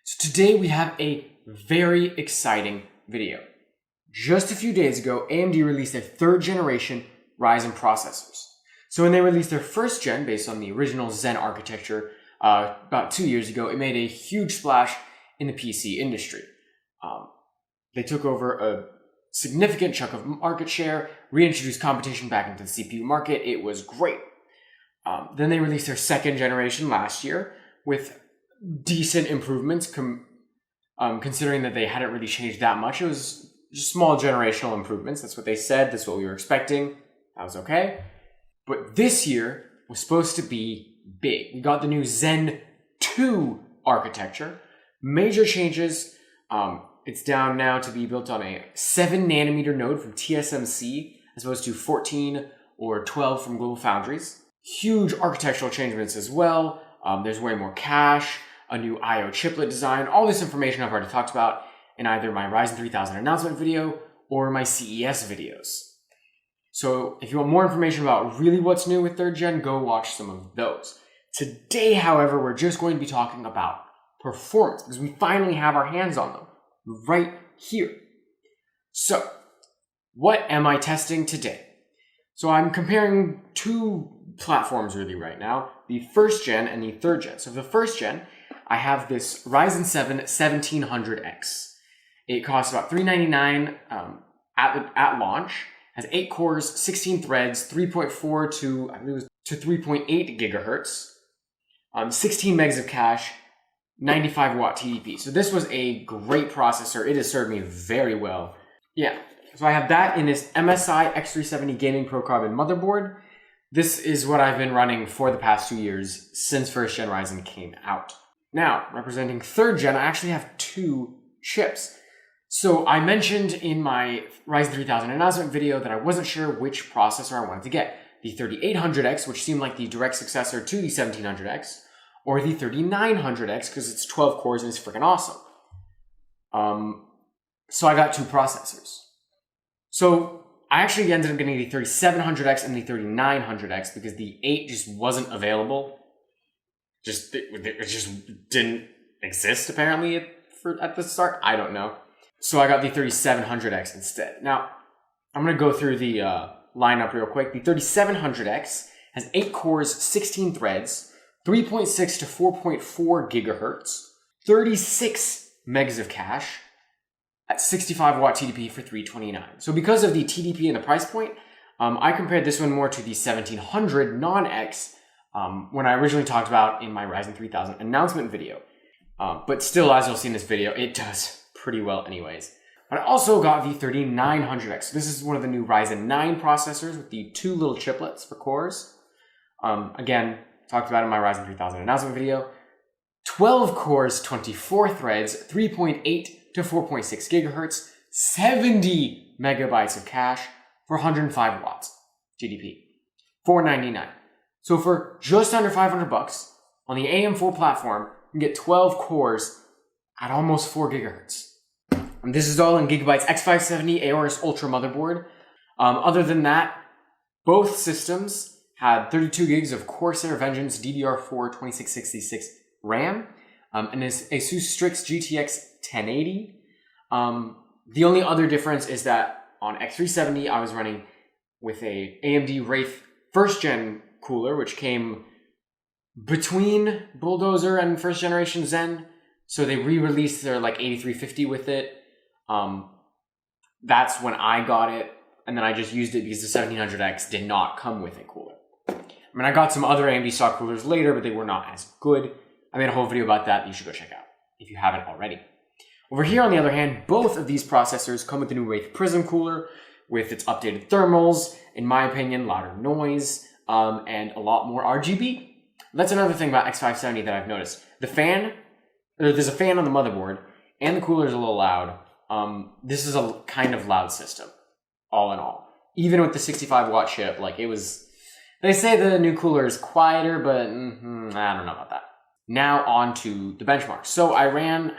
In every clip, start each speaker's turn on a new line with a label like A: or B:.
A: So today we have a very exciting video. Just a few days ago, AMD released their third generation Ryzen processors. So when they released their first gen based on the original Zen architecture about 2 years ago, it made a huge splash in the PC industry. They took over a significant chunk of market share, reintroduced competition back into the CPU market. It was great. Then they released their second generation last year with decent improvements, considering that they hadn't really changed that much. It was just small generational improvements. That's what they said. That's what we were expecting. That was okay. But this year was supposed to be big. We got the new Zen 2 architecture. Major changes. It's down now to be built on a 7 nanometer node from TSMC as opposed to 14 or 12 from GlobalFoundries. Huge architectural changements as well. There's way more cache, a new I/O chiplet design. All this information I've already talked about in either my Ryzen 3000 announcement video or my CES videos. So if you want more information about really what's new with 3rd gen, go watch some of those. Today, however, we're just going to be talking about performance because we finally have our hands on them right here. So what am I testing today? So I'm comparing two platforms really right now, the 1st gen and the 3rd gen. So for the 1st gen, I have this Ryzen 7 1700X. It costs about $399 at launch, has 8 cores, 16 threads, 3.4 to, I believe it was to 3.8 gigahertz, 16 megs of cache, 95 watt TDP. So this was a great processor. It has served me very well. Yeah, so I have that in this MSI X370 Gaming Pro Carbon motherboard. This is what I've been running for the past 2 years since 1st gen Ryzen came out. Now, representing 3rd gen, I actually have 2 chips. So I mentioned in my Ryzen 3000 announcement video that I wasn't sure which processor I wanted to get. The 3800X, which seemed like the direct successor to the 1700X, or the 3900X because it's 12 cores and it's freaking awesome. So I got 2 processors. So I actually ended up getting the 3700X and the 3900X because the 8 just wasn't available. It just didn't exist apparently at the start. I don't know. So I got the 3700X instead. Now, I'm going to go through the lineup real quick. The 3700X has 8 cores, 16 threads, 3.6 to 4.4 gigahertz, 36 megs of cache at 65 watt TDP for $329. So because of the TDP and the price point, I compared this one more to the 1700 non-X when I originally talked about in my Ryzen 3000 announcement video. But still, as you'll see in this video, it does pretty well anyways. But I also got the 3900X. This is one of the new Ryzen 9 processors with the 2 little chiplets for cores. Again, talked about in my Ryzen 3000 announcement video. 12 cores, 24 threads, 3.8 to 4.6 gigahertz, 70 megabytes of cache for 105 watts GDP, $499. So for just under $500 on the AM4 platform, you can get 12 cores at almost 4 gigahertz. And this is all in Gigabyte's X570 Aorus Ultra motherboard. Other than that, both systems had 32 gigs of Corsair Vengeance DDR4 2666 RAM and this Asus Strix GTX 1080. The only other difference is that on X370, I was running with a AMD Wraith 1st gen cooler, which came between Bulldozer and 1st generation Zen. So they re-released their 8350 with it. That's when I got it. And then I just used it because the 1700X did not come with a cooler. I mean, I got some other AMD stock coolers later, but they were not as good. I made a whole video about that you should go check out if you haven't already. Over here, on the other hand, both of these processors come with the new Wraith Prism cooler with its updated thermals, in my opinion, louder noise, and a lot more RGB. That's another thing about X570 that I've noticed. There's a fan on the motherboard, and the cooler is a little loud. This is a kind of loud system, all in all. Even with the 65 watt chip, it was... They say the new cooler is quieter, but I don't know about that. Now on to the benchmarks. So I ran,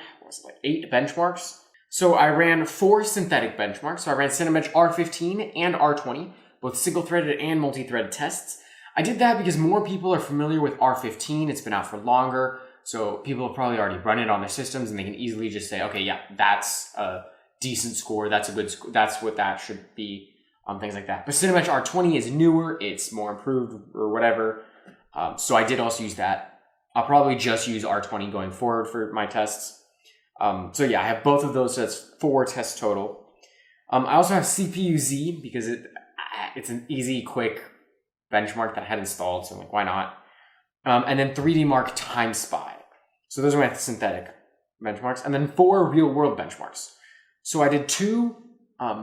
A: 8 benchmarks? So I ran 4 synthetic benchmarks. So I ran Cinebench R15 and R20, both single-threaded and multi-threaded tests. I did that because more people are familiar with R15. It's been out for longer. So people have probably already run it on their systems and they can easily just say, okay, yeah, that's a decent score. That's a good score. That's what that should be. Things like that. But Cinebench R20 is newer. It's more improved or whatever. So I did also use that. I'll probably just use R20 going forward for my tests. So yeah, I have both of those. So that's 4 tests total. I also have CPU-Z because it's an easy, quick benchmark that I had installed. So I'm like, why not? And then 3D Mark Time Spy. So those are my synthetic benchmarks. And then 4 real-world benchmarks. So I did 2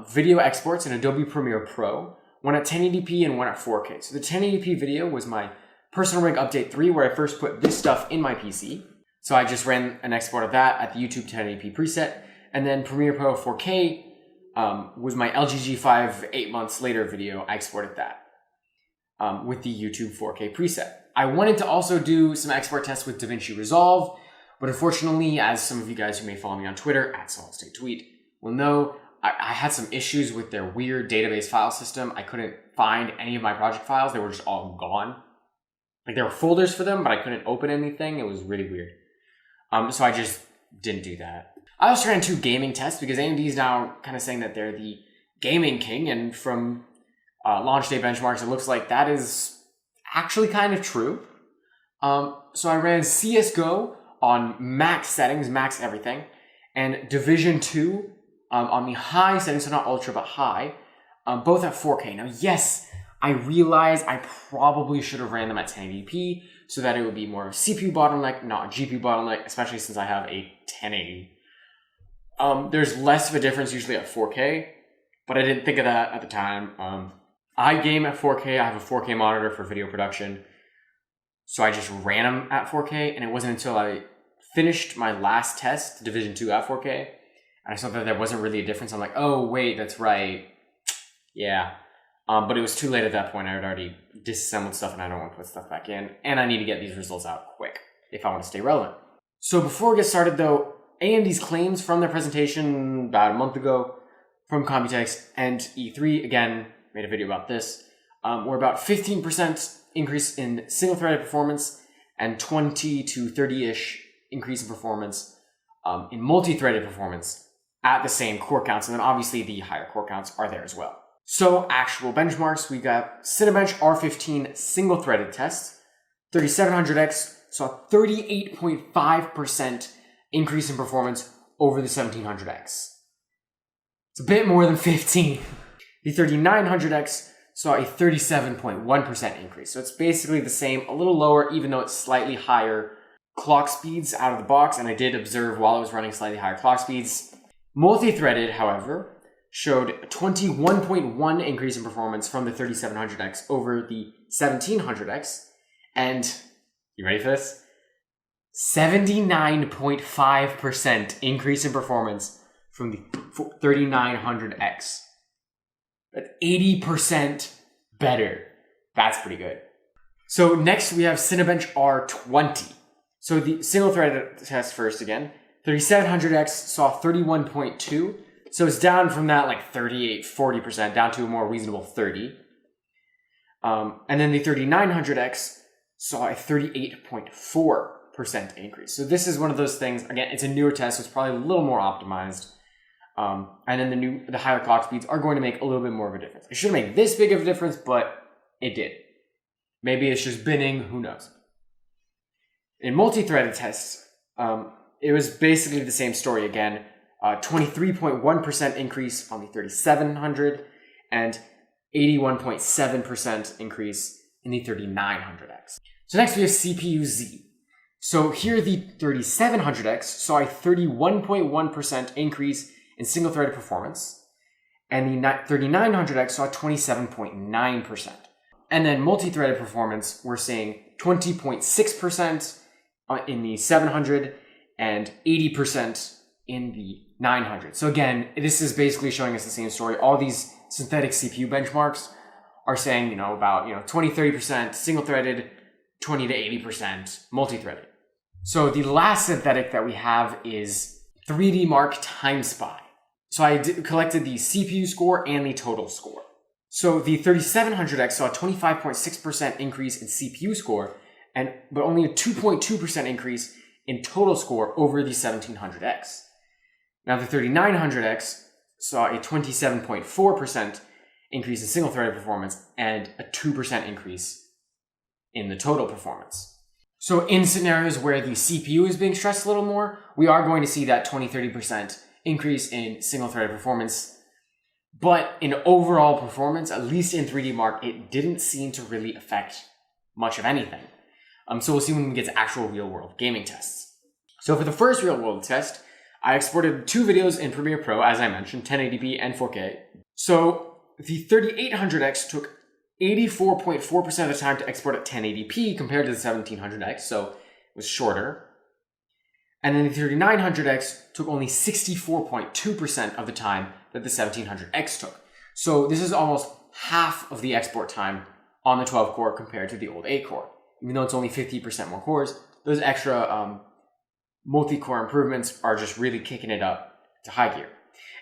A: video exports in Adobe Premiere Pro, one at 1080p and one at 4K. So the 1080p video was my Personal Rig Update 3, where I first put this stuff in my PC. So I just ran an export of that at the YouTube 1080p preset. And then Premiere Pro 4K was my LG G5 8 months later video. I exported that with the YouTube 4K preset. I wanted to also do some export tests with DaVinci Resolve, but unfortunately, as some of you guys who may follow me on Twitter, @SolidStateTweet, will know, I had some issues with their weird database file system. I couldn't find any of my project files. They were just all gone. Like, there were folders for them, but I couldn't open anything. It was really weird. So I just didn't do that. I also ran 2 gaming tests because AMD is now kind of saying that they're the gaming king, and from launch day benchmarks, it looks like that is actually kind of true. So I ran CSGO on max settings, max everything, and Division 2 on the high settings, so not ultra, but high, both at 4K. Now, yes, I realize I probably should have ran them at 1080p so that it would be more of a CPU bottleneck, not a GPU bottleneck, especially since I have a 1080. There's less of a difference usually at 4K, but I didn't think of that at the time. I game at 4K. I have a 4K monitor for video production, so I just ran them at 4K, and it wasn't until I finished my last test, Division 2 at 4K, and I saw that there wasn't really a difference. I'm like, oh, wait, that's right. Yeah. But it was too late at that point. I had already disassembled stuff, and I don't want to put stuff back in, and I need to get these results out quick if I want to stay relevant. So before we get started, though, AMD's claims from their presentation about a month ago from Computex and E3, again, made a video about this, were about 15% increase in single-threaded performance and 20 to 30-ish increase in performance in multi-threaded performance at the same core counts. And then obviously the higher core counts are there as well. So actual benchmarks, we got Cinebench R15 single-threaded test, 3700X saw 38.5% increase in performance over the 1700X. It's a bit more than 15. The 3900X saw a 37.1% increase. So it's basically the same, a little lower, even though it's slightly higher clock speeds out of the box. And I did observe while I was running slightly higher clock speeds. Multi-threaded, however, showed a 21.1 increase in performance from the 3700X over the 1700X. And, you ready for this? 79.5% increase in performance from the 3900X. That's 80% better. That's pretty good. So next we have Cinebench R20. So the single-threaded test first again. 3700X saw 31.2. So it's down from that like 38, 40%, down to a more reasonable 30. And then the 3900X saw a 38.4% increase. So this is one of those things, again, it's a newer test, so it's probably a little more optimized. And then the higher clock speeds are going to make a little bit more of a difference. It shouldn't make this big of a difference, but it did. Maybe it's just binning, who knows. In multi-threaded tests, it was basically the same story again. 23.1% increase on the 3700 and 81.7% increase in the 3900X. So next we have CPU-Z. So here the 3700X saw a 31.1% increase in single-threaded performance, and the 3900X saw 27.9%. And then multi-threaded performance, we're seeing 20.6% in the 700 and 80% in the 900. So again, this is basically showing us the same story. All these synthetic CPU benchmarks are saying, about 20, 30% single-threaded, 20 to 80% multi-threaded. So the last synthetic that we have is 3D Mark Time Spy. So I collected the CPU score and the total score. So the 3700X saw a 25.6% increase in CPU score, but only a 2.2% increase in total score over the 1700X. Now the 3900X saw a 27.4% increase in single-threaded performance and a 2% increase in the total performance. So in scenarios where the CPU is being stressed a little more, we are going to see that 20-30% increase in single-threaded performance. But in overall performance, at least in 3D Mark, it didn't seem to really affect much of anything. So we'll see when we get to actual real-world gaming tests. So for the first real-world test, I exported 2 videos in Premiere Pro, as I mentioned, 1080p and 4K. So the 3800X took 84.4% of the time to export at 1080p compared to the 1700X, so it was shorter. And then the 3900X took only 64.2% of the time that the 1700X took. So this is almost half of the export time on the 12 core compared to the old 8 core. Even though it's only 50% more cores, those extra multi-core improvements are just really kicking it up to high gear.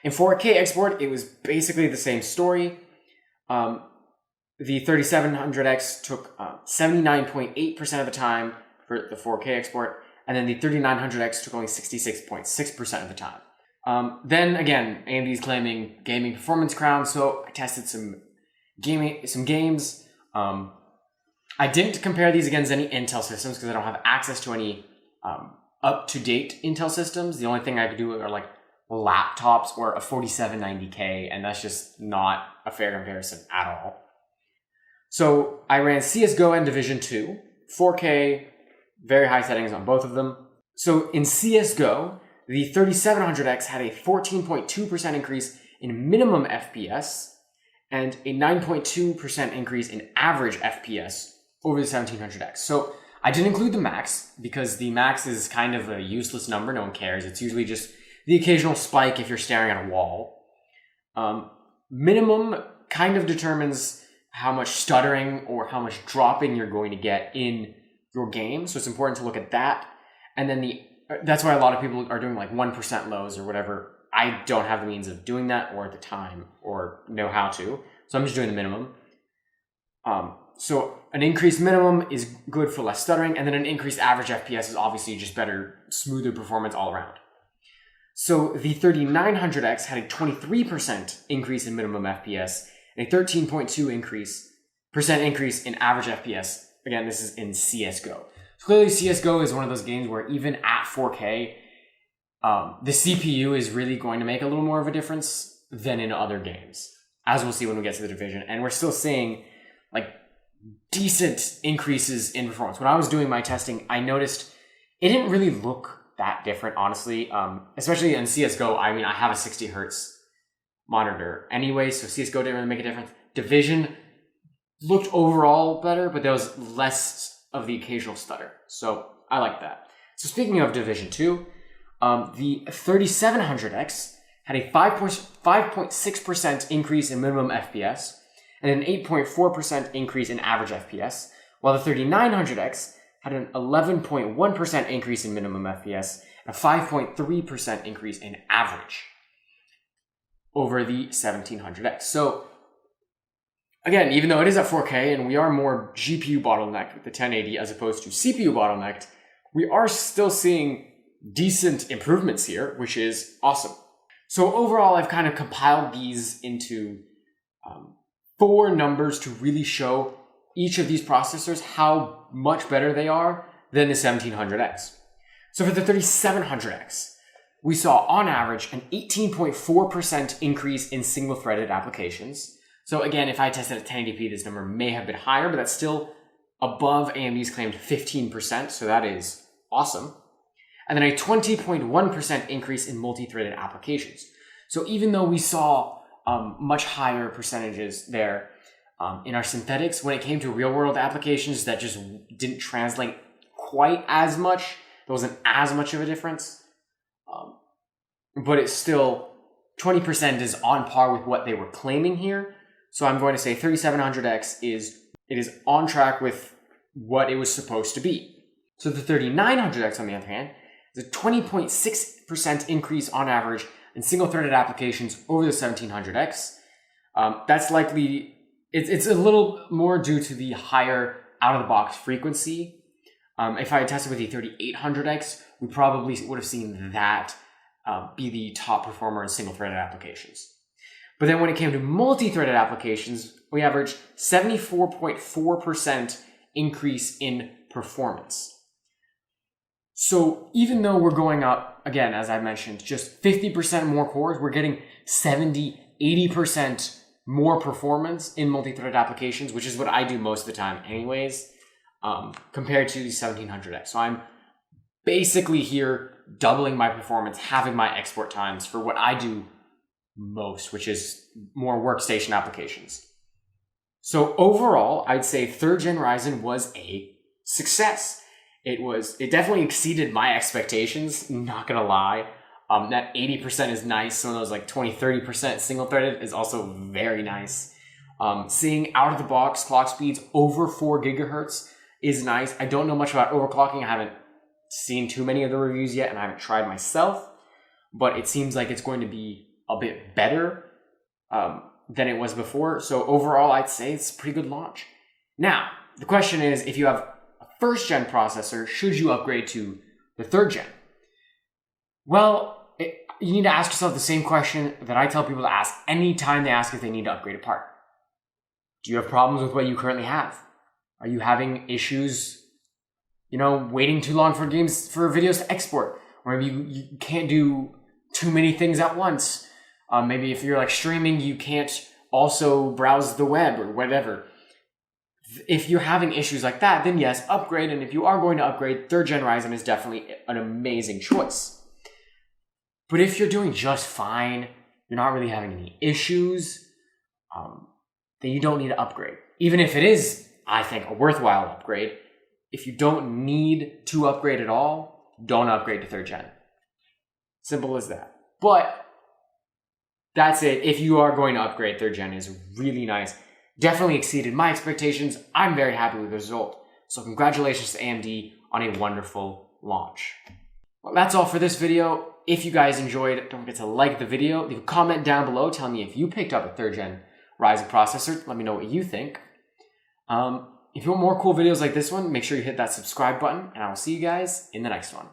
A: In 4K export, it was basically the same story. The 3700X took 79.8% of the time for the 4K export, and then the 3900X took only 66.6% of the time. Then again, AMD's claiming gaming performance crown, so I tested some games. I didn't compare these against any Intel systems because I don't have access to any up-to-date Intel systems. The only thing I could do are like laptops or a 4790K, and that's just not a fair comparison at all. So I ran CSGO and Division 2, 4K, very high settings on both of them. So in CSGO, the 3700X had a 14.2% increase in minimum FPS and a 9.2% increase in average FPS over the 1700X. So I didn't include the max because the max is kind of a useless number. No one cares. It's usually just the occasional spike if you're staring at a wall. Minimum kind of determines how much stuttering or how much dropping you're going to get in your game. So it's important to look at that. And then that's why a lot of people are doing like 1% lows or whatever. I don't have the means of doing that or at the time or know how to. So I'm just doing the minimum. So an increased minimum is good for less stuttering, and then an increased average FPS is obviously just better, smoother performance all around. So the 3900X had a 23% increase in minimum FPS and a 13.2% increase in average FPS. Again, this is in CSGO. So clearly CSGO is one of those games where even at 4K, the CPU is really going to make a little more of a difference than in other games, as we'll see when we get to the Division. And we're still seeing like decent increases in performance. When I was doing my testing, I noticed it didn't really look that different, honestly. Especially in CSGO, I mean, I have a 60 hertz monitor anyway, so CSGO didn't really make a difference. Division looked overall better, but there was less of the occasional stutter. So I like that. So speaking of Division 2, the 3700X had a 5.6% increase in minimum FPS and an 8.4% increase in average FPS, while the 3900X had an 11.1% increase in minimum FPS and a 5.3% increase in average over the 1700X. So again, even though it is at 4K and we are more GPU bottlenecked with the 1080 as opposed to CPU bottlenecked, we are still seeing decent improvements here, which is awesome. So overall, I've kind of compiled these into 4 numbers to really show each of these processors how much better they are than the 1700X. So for the 3700X, we saw on average an 18.4% increase in single-threaded applications. So again, if I tested at 1080p, this number may have been higher, but that's still above AMD's claimed 15%, so that is awesome. And then a 20.1% increase in multi-threaded applications. So even though we saw much higher percentages there in our synthetics, when it came to real-world applications that just didn't translate quite as much, there wasn't as much of a difference. But it's still, 20% is on par with what they were claiming here. So I'm going to say 3700X is on track with what it was supposed to be. So the 3900X, on the other hand, is a 20.6% increase on average in single-threaded applications over the 1700X. That's likely, it's a little more due to the higher out-of-the-box frequency If I had tested with the 3800X, we probably would have seen that be the top performer in single-threaded applications. But then when it came to multi-threaded applications, we averaged 74.4% increase in performance. So even though we're going up, again, as I mentioned, just 50% more cores, we're getting 70, 80% more performance in multi-threaded applications, which is what I do most of the time anyways, compared to the 1700X. So I'm basically here doubling my performance, halving my export times for what I do most, which is more workstation applications. So overall, I'd say 3rd gen Ryzen was a success. It definitely exceeded my expectations, not gonna lie. That 80% is nice. Some of those like 20, 30% single threaded is also very nice. Seeing out of the box clock speeds over 4 gigahertz is nice. I don't know much about overclocking. I haven't seen too many of the reviews yet and I haven't tried myself, but it seems like it's going to be a bit better than it was before. So overall, I'd say it's a pretty good launch. Now, the question is, if you have a 1st gen processor, should you upgrade to the 3rd gen? Well, you need to ask yourself the same question that I tell people to ask anytime they ask if they need to upgrade a part. Do you have problems with what you currently have? Are you having issues, waiting too long for videos to export? Or maybe you can't do too many things at once. Maybe if you're like streaming, you can't also browse the web or whatever. If you're having issues like that, then yes, upgrade. And if you are going to upgrade, 3rd gen Ryzen is definitely an amazing choice. But if you're doing just fine, you're not really having any issues, then you don't need to upgrade. Even if it is, I think, a worthwhile upgrade, if you don't need to upgrade at all, don't upgrade to 3rd gen. Simple as that. But that's it. If you are going to upgrade, 3rd gen is really nice. Definitely exceeded my expectations. I'm very happy with the result. So congratulations to AMD on a wonderful launch. Well, that's all for this video. If you guys enjoyed, don't forget to like the video. Leave a comment down below. Tell me if you picked up a 3rd gen Ryzen processor. Let me know what you think. If you want more cool videos like this one, make sure you hit that subscribe button, and I will see you guys in the next one.